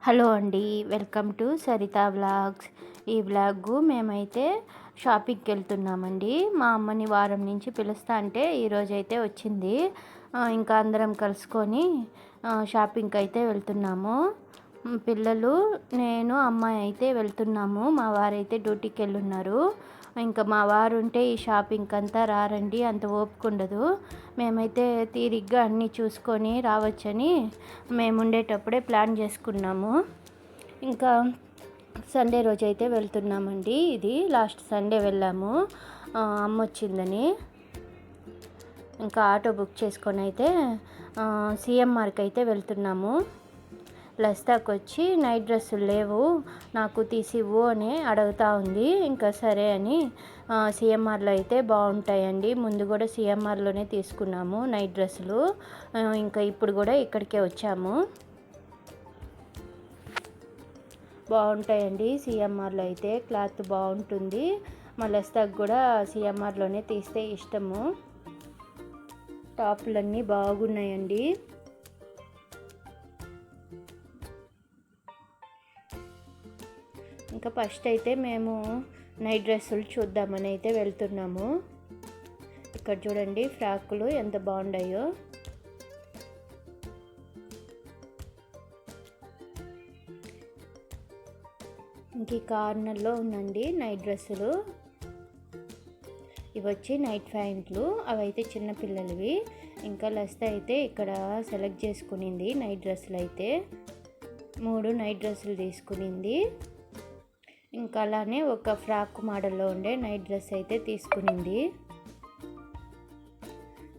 Hello అండి, welcome to Saritha vlogs. ఈ vlog మేమైతే షాపింగ్కి వెళ్తున్నామండి. మా అమ్మని వారం నుంచి పిలుస్తా అంటే ఈరోజైతే వచ్చింది. ఇంకా అందరం కలుసుకొని షాపింగ్కి అయితే వెళ్తున్నాము. పిల్లలు, నేను, అమ్మాయి అయితే వెళ్తున్నాము. మా వారైతే డ్యూటీకి వెళ్ళున్నారు. ఇంకా మా వారు ఉంటే ఈ షాపింగ్కి అంతా రారండి, అంత ఓపిక ఉండదు. మేమైతే తీరిగ్గా అన్నీ చూసుకొని రావచ్చని మేము ఉండేటప్పుడే ప్లాన్ చేసుకున్నాము. ఇంకా సండే రోజు అయితే వెళ్తున్నామండి. ఇది లాస్ట్ సండే వెళ్ళాము, అమ్మ వచ్చిందని. ఇంకా ఆటో బుక్ చేసుకొని అయితే సిఎంఆర్కి అయితే వెళ్తున్నాము. లస్తాకి వచ్చి నైట్ డ్రెస్సులు లేవు, నాకు తీసివ్వు అని అడుగుతూ ఉంది. ఇంకా సరే అని సిఎంఆర్లో అయితే బాగుంటాయండి. ముందు కూడా సిఎంఆర్లోనే తీసుకున్నాము నైట్ డ్రెస్సులు. ఇంకా ఇప్పుడు కూడా ఇక్కడికే వచ్చాము. బాగుంటాయండి సిఎంఆర్లో అయితే, క్లాత్ బాగుంటుంది. మా లస్తాకి కూడా సిఎంఆర్లోనే తీస్తే ఇష్టము. టాపులన్నీ బాగున్నాయండి. ఇంకా ఫస్ట్ అయితే మేము నైట్ డ్రెస్సులు చూద్దామని అయితే వెళ్తున్నాము. ఇక్కడ చూడండి ఫ్రాకులు ఎంత బాగున్నాయో. ఇంక ఈ కార్నర్లో ఉందండి నైట్ డ్రెస్సులు. ఇవి వచ్చి నైట్ ప్యాంట్లు, అవి అయితే చిన్నపిల్లలవి. ఇంకా లస్తా అయితే ఇక్కడ సెలెక్ట్ చేసుకునింది నైట్ డ్రెస్సులు అయితే 3 నైట్ డ్రెస్సులు తీసుకునింది. ఇంకా అలానే ఒక ఫ్రాక్ మోడల్లో ఉండే నైట్ డ్రెస్ అయితే తీసుకునింది.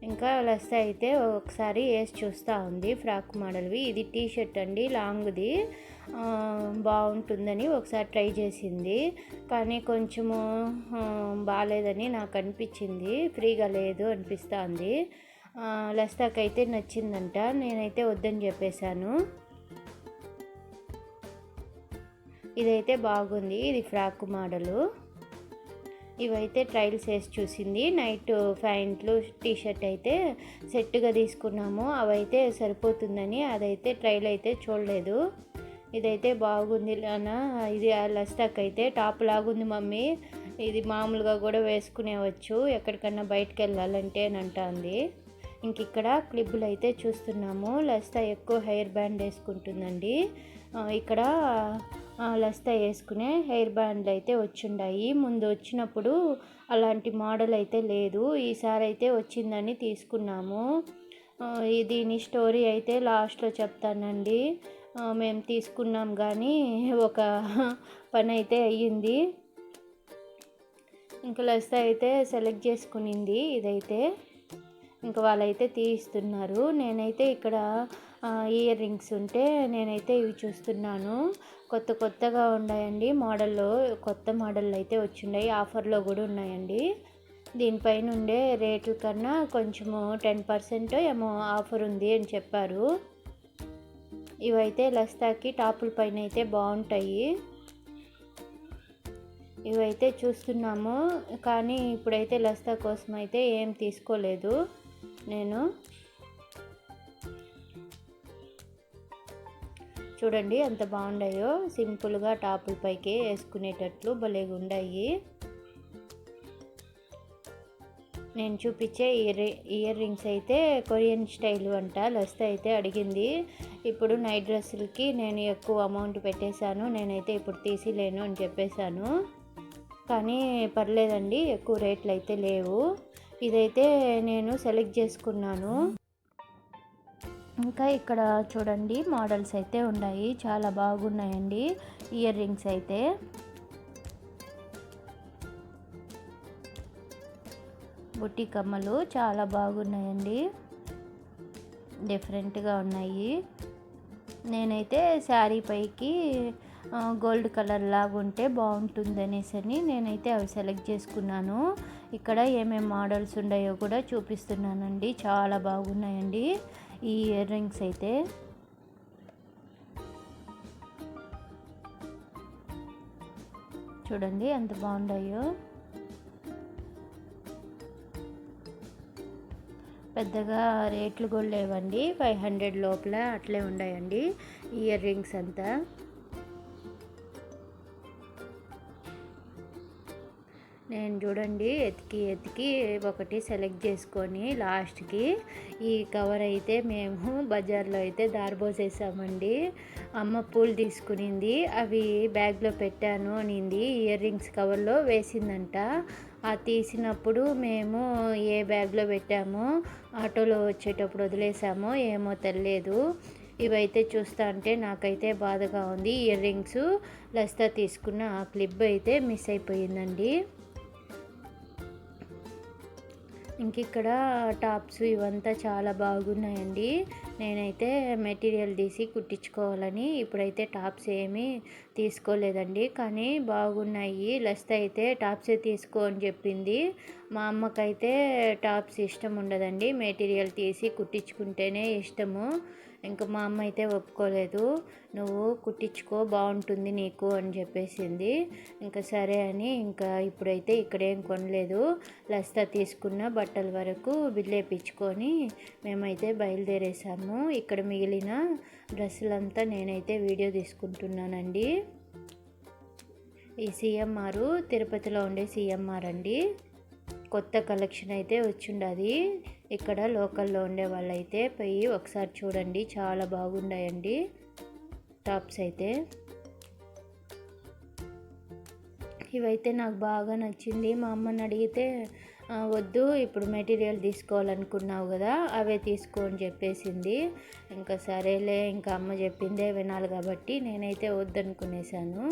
ఇంకా లస్తా అయితే ఒకసారి వేసి చూస్తూ ఉంది ఫ్రాక్ మోడల్వి. ఇది టీ షర్ట్ అండి, లాంగ్ది, బాగుంటుందని ఒకసారి ట్రై చేసింది. కానీ కొంచెము బాగాలేదని నాకు అనిపించింది, ఫ్రీగా లేదు అనిపిస్తుంది. లస్తాకైతే నచ్చిందంట, నేనైతే వద్దని చెప్పేశాను. ఇదైతే బాగుంది, ఇది ఫ్రాక్ మోడలు. ఇవైతే ట్రైల్స్ వేసి చూసింది. నైట్ ప్యాంట్లు టీ షర్ట్ అయితే సెట్గా తీసుకున్నాము, అవైతే సరిపోతుందని అదైతే ట్రైల్ అయితే చూడలేదు. ఇదైతే బాగుంది నాన్న, ఇది లస్తాక్ అయితే టాప్ లాగుంది మమ్మీ, ఇది మామూలుగా కూడా వేసుకునేవచ్చు ఎక్కడికన్నా బయటకు వెళ్ళాలంటే అని అంటుంది. ఇంక ఇక్కడ క్లిప్పులు అయితే చూస్తున్నాము. లస్తా ఎక్కువ హెయిర్ బ్యాండ్ వేసుకుంటుందండి. ఇక్కడ లస్తా వేసుకునే హెయిర్ బ్యాండ్లు అయితే వచ్చిండాయి. ముందు వచ్చినప్పుడు అలాంటి మోడల్ అయితే లేదు, ఈసారి అయితే వచ్చిందని తీసుకున్నాము. దీని స్టోరీ అయితే లాస్ట్లో చెప్తానండి. మేము తీసుకున్నాం కానీ ఒక పని అయితే అయ్యింది. ఇంకా లస్తా అయితే సెలెక్ట్ చేసుకునింది ఇదైతే. ఇంకా వాళ్ళైతే తీయిస్తున్నారు. నేనైతే ఇక్కడ ఇయర్ రింగ్స్ ఉంటే నేనైతే ఇవి చూస్తున్నాను. కొత్తగా ఉన్నాయండి మోడల్లో, కొత్త మోడల్ అయితే వచ్చిన్నాయి, ఆఫర్లో కూడా ఉన్నాయండి. దీనిపైన ఉండే రేట్ల కన్నా కొంచెము 10% ఏమో ఆఫర్ ఉంది అని చెప్పారు. ఇవైతే లస్తాకి టాపుల పైన అయితే బాగుంటాయి. ఇవైతే చూస్తున్నాము కానీ ఇప్పుడైతే లస్తా కోసం అయితే ఏం తీసుకోలేదు నేను. చూడండి ఎంత బాగున్నాయో, సింపుల్గా టాపుల పైకి వేసుకునేటట్లు భలేగా ఉన్నాయి. నేను చూపించే ఇయర్ రింగ్స్ అయితే కొరియన్ స్టైల్ అంట. లస్తా అయితే అడిగింది. ఇప్పుడు నైట్ డ్రెస్సులకి నేను ఎక్కువ అమౌంట్ పెట్టేశాను, నేనైతే ఇప్పుడు తీసిలేను అని చెప్పేశాను. కానీ పర్లేదండి, ఎక్కువ రేట్లు అయితే లేవు. ఇదైతే నేను సెలెక్ట్ చేసుకున్నాను. ఇంకా ఇక్కడ చూడండి మోడల్స్ అయితే ఉన్నాయి, చాలా బాగున్నాయండి ఇయర్ రింగ్స్ అయితే. బుట్టి కమ్మలు చాలా బాగున్నాయండి, డిఫరెంట్గా ఉన్నాయి. నేనైతే శారీ పైకి గోల్డ్ కలర్ లాగా ఉంటే బాగుంటుంది అనేసి నేనైతే అవి సెలెక్ట్ చేసుకున్నాను. ఇక్కడ ఏమేమి మోడల్స్ ఉన్నాయో కూడా చూపిస్తున్నానండి, చాలా బాగున్నాయండి ఈ ఇయర్ రింగ్స్ అయితే. చూడండి ఎంత బాగున్నాయో. పెద్దగా రేట్లు కూడా లేవండి, 500 లోపల అట్లే ఉన్నాయండి ఇయర్ రింగ్స్ అంతా. నేను చూడండి ఎతికి ఒకటి సెలెక్ట్ చేసుకొని లాస్ట్కి ఈ కవర్ అయితే మేము బజార్లో అయితే దారబోసేసామండి. అమ్మ పూలు తీసుకునింది, అవి బ్యాగ్లో పెట్టాను అనింది, ఇయర్ రింగ్స్ కవర్లో వేసిందంట. ఆ తీసినప్పుడు మేము ఏ బ్యాగ్లో పెట్టామో ఆటోలో వచ్చేటప్పుడు వదిలేసామో ఏమో తెలియదు. ఇవైతే చూస్తా అంటే నాకైతే బాధగా ఉంది. ఇయర్ రింగ్స్ లస్తా తీసుకున్న ఆ క్లిప్ అయితే మిస్ అయిపోయిందండి. ఇంక ఇక్కడ టాప్స్ ఇవంతా చాలా బాగున్నాయండి. నేనైతే మెటీరియల్ తీసి కుట్టించుకోవాలని ఇప్పుడైతే టాప్స్ ఏమీ తీసుకోలేదండి, కానీ బాగున్నాయి. లస్త అయితే టాప్సే తీసుకో అని చెప్పింది. మా అమ్మకైతే టాప్స్ ఇష్టం ఉండదండి, మెటీరియల్ తీసి కుట్టించుకుంటేనే ఇష్టము. ఇంకా మా అమ్మ అయితే ఒప్పుకోలేదు, నువ్వు కుట్టించుకో బాగుంటుంది నీకు అని చెప్పేసింది. ఇంకా సరే అని ఇంకా ఇప్పుడైతే ఇక్కడేం కొనలేదు. లస్తా తీసుకున్న బట్టల వరకు బిల్ వేయించుకొని మేమైతే బయలుదేరేసాము. ఇక్కడ మిగిలిన డ్రెస్సులంతా నేనైతే వీడియో తీసుకుంటున్నానండి. ఈ సిఎంఆర్ తిరుపతిలో ఉండే సిఎంఆర్ అండి. కొత్త కలెక్షన్ అయితే వచ్చిండది. ఇక్కడ లోకల్లో ఉండే వాళ్ళైతే పోయి ఒకసారి చూడండి, చాలా బాగున్నాయండి టాప్స్ అయితే. ఇవైతే నాకు బాగా నచ్చింది. మా అమ్మని అడిగితే వద్దు, ఇప్పుడు మెటీరియల్ తీసుకోవాలనుకున్నావు కదా అవే తీసుకో అని చెప్పేసింది. ఇంకా సరేలే, ఇంకా అమ్మ చెప్పిందే వినాలి కాబట్టి నేనైతే వద్దనుకునేసాను.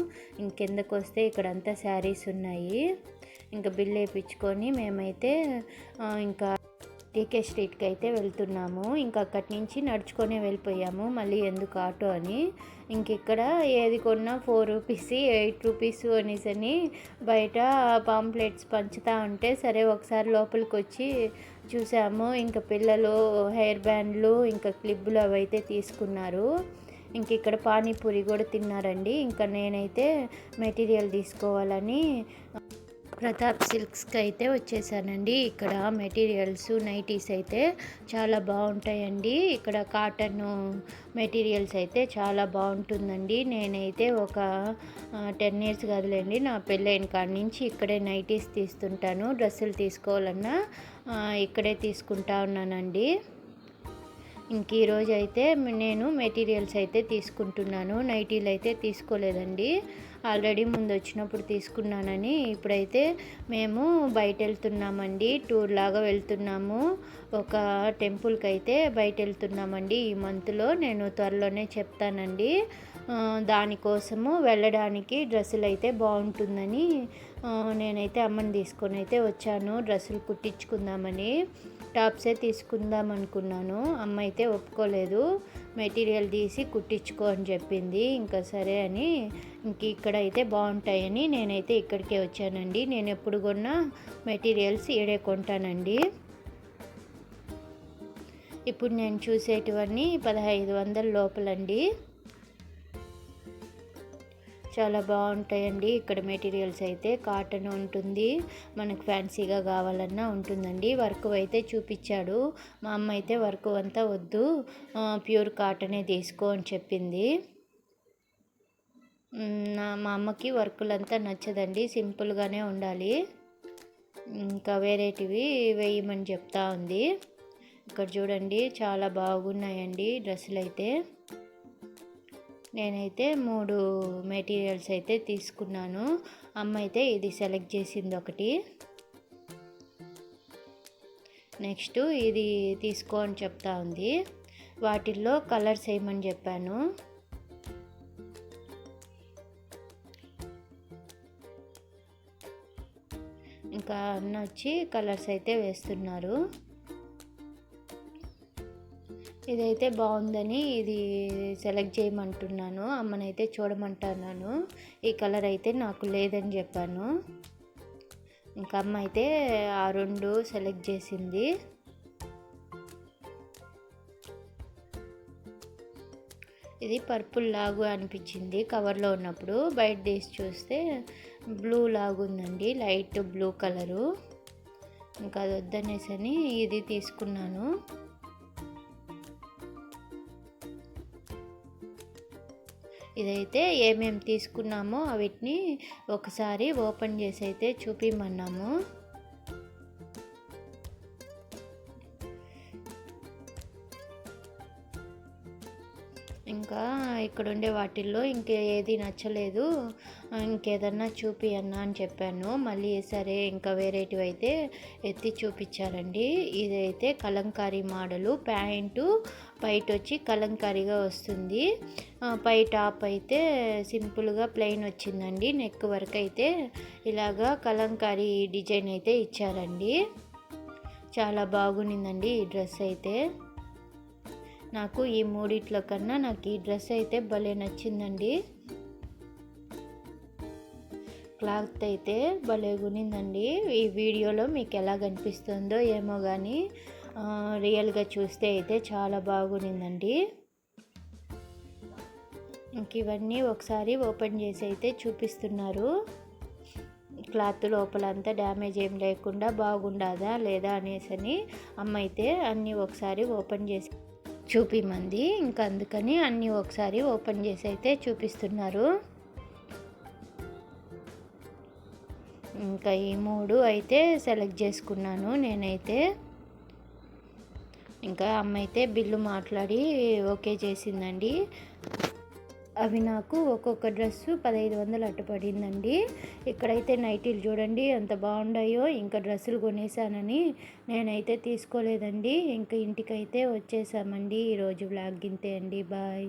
ఇంకెందుకు వస్తే ఇక్కడంతా శారీస్ ఉన్నాయి. ఇంకా బిల్ వేయించుకొని మేమైతే ఇంకా టీకే స్ట్రీట్కి అయితే వెళ్తున్నాము. ఇంకా అక్కడి నుంచి నడుచుకొనే వెళ్ళిపోయాము, మళ్ళీ ఎందుకు ఆటో అని. ఇంక ఇక్కడ ఏది కొన్నా 4 రూపీస్ 8 రూపీస్ అనేసని బయట పాంప్లెట్స్ పంచుతూ ఉంటే సరే ఒకసారి లోపలికి వచ్చి చూసాము. ఇంకా పిల్లలు హెయిర్ బ్యాండ్లు ఇంకా క్లిప్పులు అవైతే తీసుకున్నారు. ఇంక ఇక్కడ పానీపూరి కూడా తిన్నారండి. ఇంకా నేనైతే మెటీరియల్ తీసుకోవాలని ప్రతాప్ సిల్క్స్కి అయితే వచ్చేసానండి. ఇక్కడ మెటీరియల్స్ నైటీస్ అయితే చాలా బాగుంటాయండి. ఇక్కడ కాటన్ మెటీరియల్స్ అయితే చాలా బాగుంటుందండి. నేనైతే ఒక 10 ఇయర్స్ కాదులేండి, నా పెళ్ళైన కాడి నుంచి ఇక్కడే నైటీస్ తీస్తుంటాను. డ్రెస్సులు తీసుకోవాలన్నా ఇక్కడే తీసుకుంటా ఉన్నానండి. ఇంక ఈరోజు అయితే నేను మెటీరియల్స్ అయితే తీసుకుంటున్నాను, నైటీలు అయితే తీసుకోలేదండి. ఆల్రెడీ ముందు వచ్చినప్పుడు తీసుకున్నానని. ఇప్పుడైతే మేము బయట వెళ్తున్నామండి, టూర్ లాగా వెళ్తున్నాము. ఒక టెంపుల్కి అయితే బయట వెళ్తున్నామండి ఈ మంత్లో. నేను త్వరలోనే చెప్తానండి. దానికోసము వెళ్ళడానికి డ్రెస్సులు అయితే బాగుంటుందని నేనైతే అమ్మని తీసుకొని అయితే వచ్చాను. డ్రెస్సులు కుట్టించుకుందామని టాప్సే తీసుకుందాం అనుకున్నాను. అమ్మ అయితే ఒప్పుకోలేదు, మెటీరియల్ తీసి కుట్టించుకో అని చెప్పింది. ఇంకా సరే అని ఇంక ఇక్కడ అయితే బాగుంటాయని నేనైతే ఇక్కడికే వచ్చానండి. నేను ఎప్పుడు కొన్నా మెటీరియల్స్ ఈడే కొంటానండి. ఇప్పుడు నేను చూసేటివన్నీ 1500 లోపలండి. చాలా బాగుంటాయండి ఇక్కడ మెటీరియల్స్ అయితే. కాటన్ ఉంటుంది, మనకు ఫ్యాన్సీగా కావాలన్నా ఉంటుందండి. వర్క్ అయితే చూపించాడు. మా అమ్మ అయితే వర్క్ అంతా వద్దు, ప్యూర్ కాటనే తీసుకో అని చెప్పింది. మా అమ్మకి వర్కులంతా నచ్చదండి, సింపుల్గానే ఉండాలి. ఇంకా వేరేటివి వేయమని చెప్తా ఉంది. ఇక్కడ చూడండి చాలా బాగున్నాయండి డ్రెస్సులు అయితే. నేనైతే 3 మెటీరియల్స్ అయితే తీసుకున్నాను. అమ్మ అయితే ఇది సెలెక్ట్ చేసింది ఒకటి. నెక్స్ట్ ఇది తీసుకో అని చెప్తా ఉంది. వాటిల్లో కలర్స్ వేయమని చెప్పాను. ఇంకా అన్న వచ్చి కలర్స్ అయితే వేస్తున్నారు. ఇదైతే బాగుందని ఇది సెలెక్ట్ చేయమంటున్నాను, అమ్మనైతే చూడమంటున్నాను. ఈ కలర్ అయితే నాకు లేదని చెప్పాను. ఇంకా అమ్మ అయితే ఆ 2 సెలెక్ట్ చేసింది. ఇది పర్పుల్ లాగు అనిపించింది కవర్లో ఉన్నప్పుడు, బయట తీసి చూస్తే బ్లూ లాగుందండి, లైట్ బ్లూ కలరు. ఇంకా అది వద్దనేసని ఇది తీసుకున్నాను. ఇదైతే ఏమేమి తీసుకున్నామో వీటిని ఒకసారి ఓపెన్ చేసి అయితే చూపిమన్నాము. ఇంకా ఇక్కడ ఉండే వాటిల్లో ఏది నచ్చలేదు, ఇంకేదన్నా చూపి అన్నా అని చెప్పాను. మళ్ళీ సరే ఇంకా వేరేటివి అయితే ఎత్తి చూపించారండి. ఇదైతే కలంకారీ మోడలు, ప్యాంటు బయట వచ్చి కలంకారీగా వస్తుంది. పై టాప్ అయితే సింపుల్గా ప్లెయిన్ వచ్చిందండి. నెక్ వరకు అయితే ఇలాగా కలంకారీ డిజైన్ అయితే ఇచ్చారండి. చాలా బాగుండిందండి ఈ డ్రెస్ అయితే. నాకు ఈ మూడిట్లో కన్నా నాకు ఈ డ్రెస్ అయితే భలే నచ్చిందండి. క్లాత్ అయితే భలే గునిందండి. ఈ వీడియోలో మీకు ఎలా కనిపిస్తుందో ఏమో కానీ రియల్గా చూస్తే అయితే చాలా బాగునిందండి. ఇంక ఇవన్నీ ఒకసారి ఓపెన్ చేసి అయితే చూపిస్తున్నారు. క్లాత్ లోపలంతా డ్యామేజ్ ఏం లేకుండా బాగుండదా లేదా అనేసని అమ్మ అయితే అన్నీ ఒకసారి ఓపెన్ చేసి చూపిమంది. ఇంకా అందుకని అన్నీ ఒకసారి ఓపెన్ చేసి అయితే చూపిస్తున్నారు. ఇంకా ఈ 3 అయితే సెలెక్ట్ చేసుకున్నాను నేనైతే. ఇంకా అమ్మ అయితే బిల్లు మాట్లాడి ఓకే చేసిందండి. అవి నాకు ఒక్కొక్క డ్రెస్సు 1500 అట్టు పడిందండి. ఇక్కడైతే నైటీలు చూడండి ఎంత బాగున్నాయో. ఇంకా డ్రెస్సులు కొనేసానని నేనైతే తీసుకోలేదండి. ఇంకా ఇంటికైతే వచ్చేసామండి. ఈరోజు వ్లాగ్ ఇంతే అండి. బాయ్.